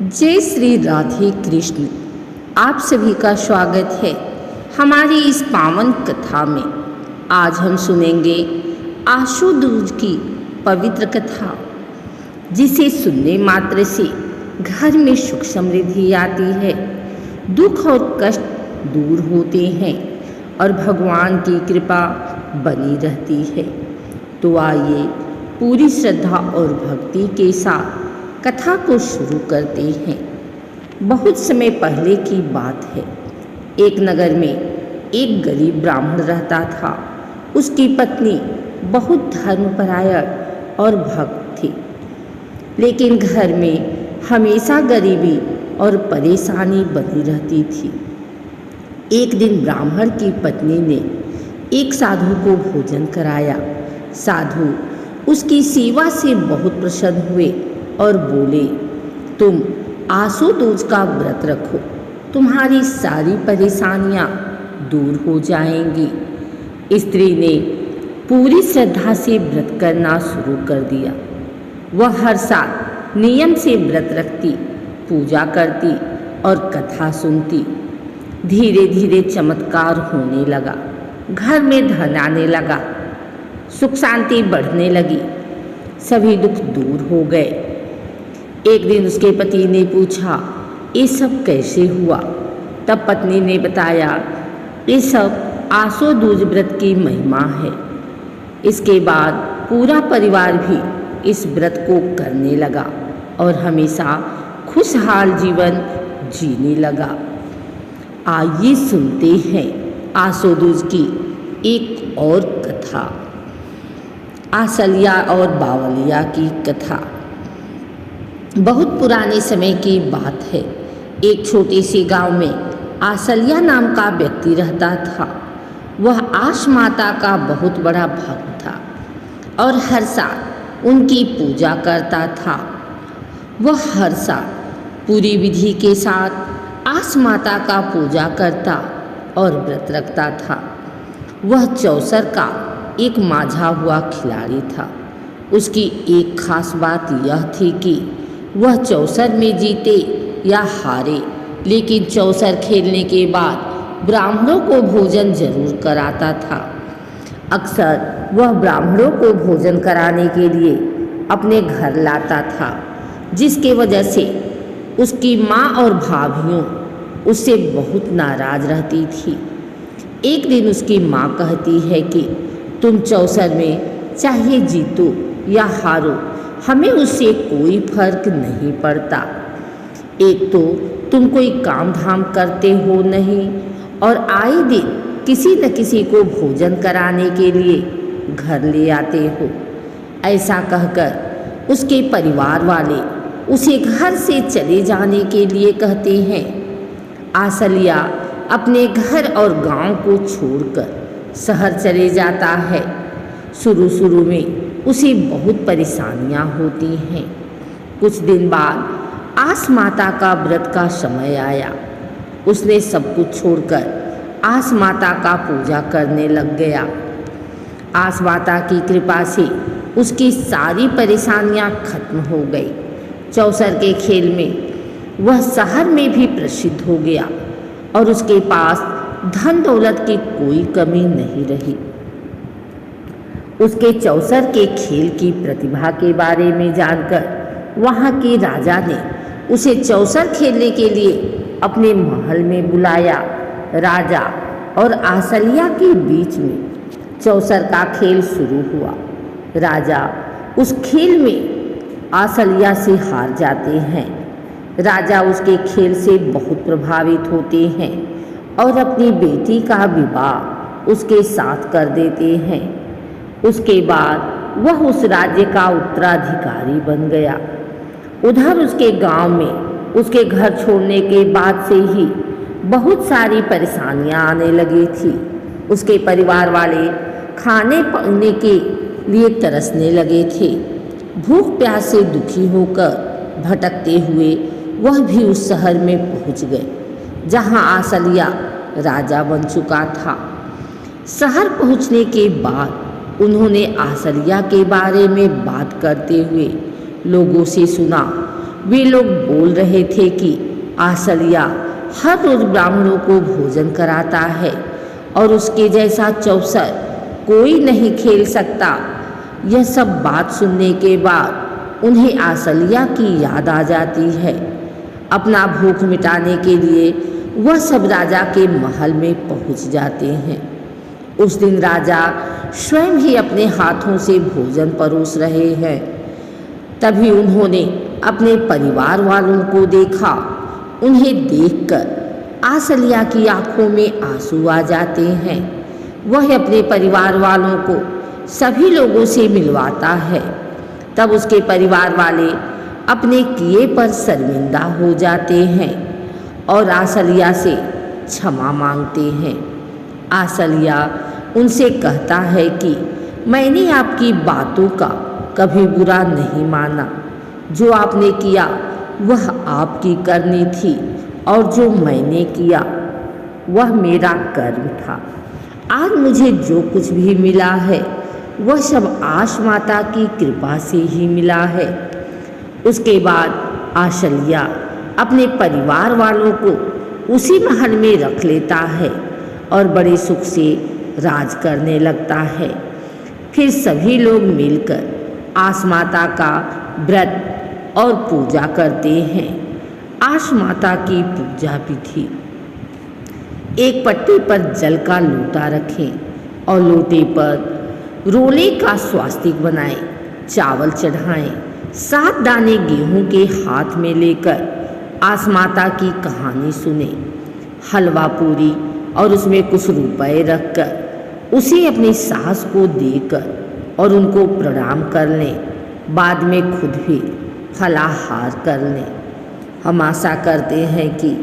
जय श्री राधे कृष्ण। आप सभी का स्वागत है हमारी इस पावन कथा में। आज हम सुनेंगे आशुदूज की पवित्र कथा, जिसे सुनने मात्र से घर में सुख समृद्धि आती है, दुख और कष्ट दूर होते हैं और भगवान की कृपा बनी रहती है। तो आइए पूरी श्रद्धा और भक्ति के साथ कथा को शुरू करते हैं। बहुत समय पहले की बात है। एक नगर में एक गरीब ब्राह्मण रहता था। उसकी पत्नी बहुत धर्मपरायण और भक्त थी, लेकिन घर में हमेशा गरीबी और परेशानी बनी रहती थी। एक दिन ब्राह्मण की पत्नी ने एक साधु को भोजन कराया। साधु उसकी सेवा से बहुत प्रसन्न हुए और बोले, तुम आशुतोष का व्रत रखो, तुम्हारी सारी परेशानियां दूर हो जाएंगी। स्त्री ने पूरी श्रद्धा से व्रत करना शुरू कर दिया। वह हर साल नियम से व्रत रखती, पूजा करती और कथा सुनती। धीरे धीरे चमत्कार होने लगा। घर में धन आने लगा, सुख शांति बढ़ने लगी, सभी दुख दूर हो गए। एक दिन उसके पति ने पूछा, ये सब कैसे हुआ? तब पत्नी ने बताया, ये सब आशुदूज व्रत की महिमा है। इसके बाद पूरा परिवार भी इस व्रत को करने लगा और हमेशा खुशहाल जीवन जीने लगा। आइए सुनते हैं आशुदूज की एक और कथा, आसलिया और बावलिया की कथा। बहुत पुराने समय की बात है। एक छोटे से गांव में आसलिया नाम का व्यक्ति रहता था। वह आश माता का बहुत बड़ा भक्त था और हर साल उनकी पूजा करता था। वह हर साल पूरी विधि के साथ आश माता का पूजा करता और व्रत रखता था। वह चौसर का एक माझा हुआ खिलाड़ी था। उसकी एक खास बात यह थी कि वह चौसर में जीते या हारे, लेकिन चौसर खेलने के बाद ब्राह्मणों को भोजन जरूर कराता था। अक्सर वह ब्राह्मणों को भोजन कराने के लिए अपने घर लाता था, जिसके वजह से उसकी माँ और भाभियों उससे बहुत नाराज रहती थी। एक दिन उसकी माँ कहती है कि तुम चौसर में चाहे जीतो या हारो, हमें उससे कोई फर्क नहीं पड़ता। एक तो तुम कोई काम धाम करते हो नहीं और आए दिन किसी न किसी को भोजन कराने के लिए घर ले आते हो। ऐसा कहकर उसके परिवार वाले उसे घर से चले जाने के लिए कहते हैं। आसलिया अपने घर और गांव को छोड़कर शहर चले जाता है। शुरू में उसे बहुत परेशानियां होती हैं। कुछ दिन बाद आस माता का व्रत का समय आया। उसने सब कुछ छोड़कर आस माता का पूजा करने लग गया। आस माता की कृपा से उसकी सारी परेशानियां खत्म हो गई। चौसर के खेल में वह शहर में भी प्रसिद्ध हो गया और उसके पास धन दौलत की कोई कमी नहीं रही। उसके चौसर के खेल की प्रतिभा के बारे में जानकर वहाँ के राजा ने उसे चौसर खेलने के लिए अपने महल में बुलाया। राजा और आसलिया के बीच में चौसर का खेल शुरू हुआ। राजा उस खेल में आसलिया से हार जाते हैं। राजा उसके खेल से बहुत प्रभावित होते हैं और अपनी बेटी का विवाह उसके साथ कर देते हैं। उसके बाद वह उस राज्य का उत्तराधिकारी बन गया। उधर उसके गांव में उसके घर छोड़ने के बाद से ही बहुत सारी परेशानियां आने लगी थी। उसके परिवार वाले खाने पीने के लिए तरसने लगे थे। भूख प्यास से दुखी होकर भटकते हुए वह भी उस शहर में पहुंच गए, जहां आसलिया राजा बन चुका था। शहर पहुंचने के बाद उन्होंने आसलिया के बारे में बात करते हुए लोगों से सुना। वे लोग बोल रहे थे कि आसलिया हर रोज ब्राह्मणों को भोजन कराता है और उसके जैसा चौसर कोई नहीं खेल सकता। यह सब बात सुनने के बाद उन्हें आसलिया की याद आ जाती है। अपना भूख मिटाने के लिए वह सब राजा के महल में पहुंच जाते हैं। उस दिन राजा स्वयं ही अपने हाथों से भोजन परोस रहे हैं। तभी उन्होंने अपने परिवार वालों को देखा। उन्हें देखकर आसलिया की आंखों में आंसू आ जाते हैं। वह अपने परिवार वालों को सभी लोगों से मिलवाता है। तब उसके परिवार वाले अपने किए पर शर्मिंदा हो जाते हैं और आसलिया से क्षमा मांगते हैं। आसलिया उनसे कहता है कि मैंने आपकी बातों का कभी बुरा नहीं माना। जो आपने किया वह आपकी करनी थी और जो मैंने किया वह मेरा कर्म था। आज मुझे जो कुछ भी मिला है वह सब आश माता की कृपा से ही मिला है। उसके बाद आसलिया अपने परिवार वालों को उसी महल में रख लेता है और बड़े सुख से राज करने लगता है। फिर सभी लोग मिलकर आस माता का व्रत और पूजा करते हैं। आश माता की पूजा भी थी। एक पट्टे पर जल का लोटा रखें और लोटे पर रोले का स्वास्तिक बनाएं, चावल चढ़ाएं, 7 दाने गेहूं के हाथ में लेकर आस माता की कहानी सुने। हलवा पूरी और उसमें कुछ रुपए रखकर उसे अपनी सास को देकर और उनको प्रणाम कर लें। बाद में खुद भी फलाहार कर लें। हम आशा करते हैं कि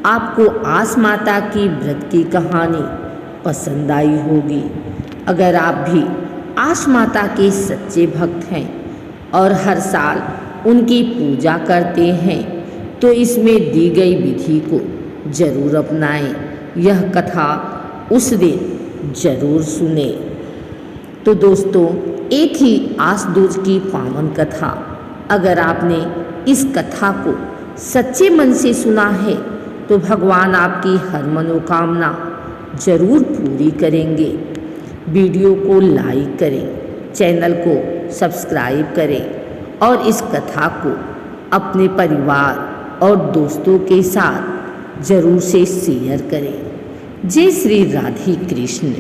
आपको आस माता की व्रत की कहानी पसंद आई होगी। अगर आप भी आस माता के सच्चे भक्त हैं और हर साल उनकी पूजा करते हैं तो इसमें दी गई विधि को जरूर अपनाएं। यह कथा उस दिन जरूर सुने। तो दोस्तों, एक ही आस दूज की पावन कथा। अगर आपने इस कथा को सच्चे मन से सुना है तो भगवान आपकी हर मनोकामना जरूर पूरी करेंगे। वीडियो को लाइक करें, चैनल को सब्सक्राइब करें और इस कथा को अपने परिवार और दोस्तों के साथ जरूर से शेयर करें। जय श्री राधे कृष्ण।